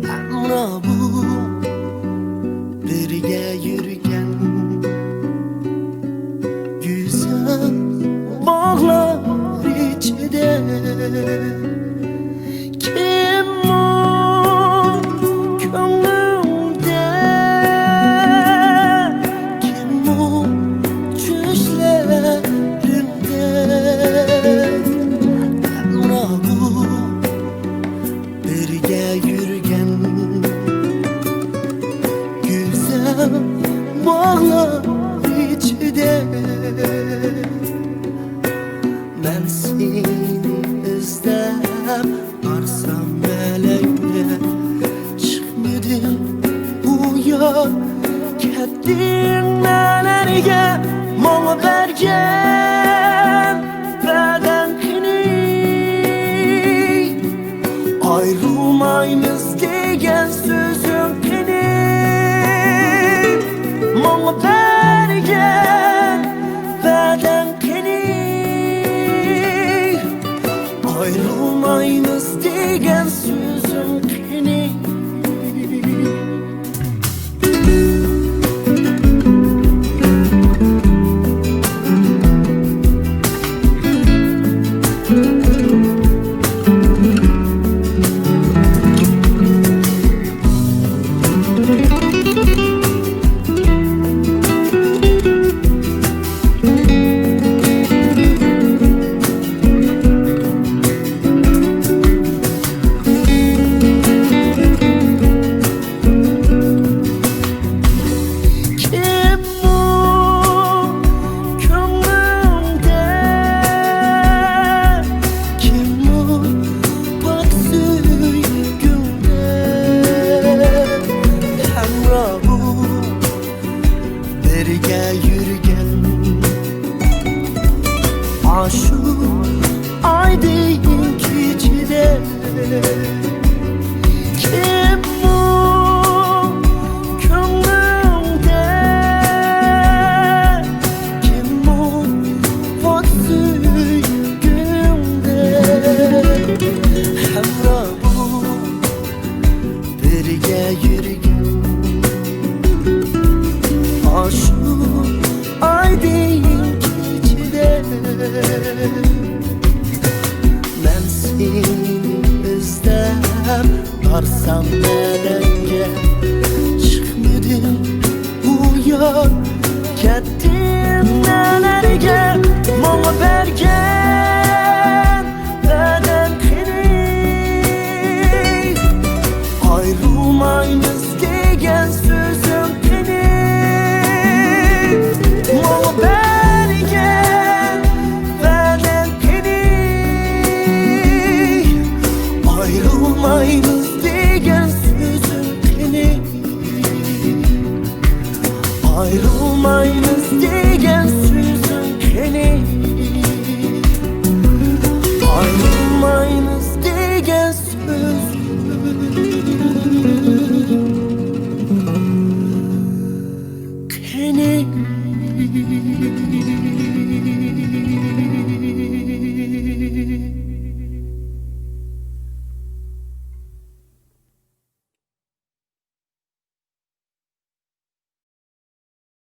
Hamra bu birge yürüyen güzel bağlar içinde. Kim o gönlümde, kim o düşlerimde. Hamra bu birge yürüyen güzel bağlar içinde. Ben seni izlep varsam meleğe, çıkmadım bu yol, kettin nelerge bana bergen bedenkini. Ayrılmayız degan sözüm kini bana bergen bedenkini. Ayrılmayız degan sözüm kini. Birge yürüyen aşık aydın keçide. Kim bu gönlümde, kim bu vatsızgümde. Hamra bu birge yürüyen aşık aydın keçide. Ben seni izlep varsam meleğe, çıkmadım bu yol, kettin nelerge bana bergen bedenkini. Ayrılmayız degan sözüm kini bana bergen bedenkini. Ayrılmayız degan sözüm kini. Ayrılmayız degan sözüm kini. Ayrılmayız degan sözüm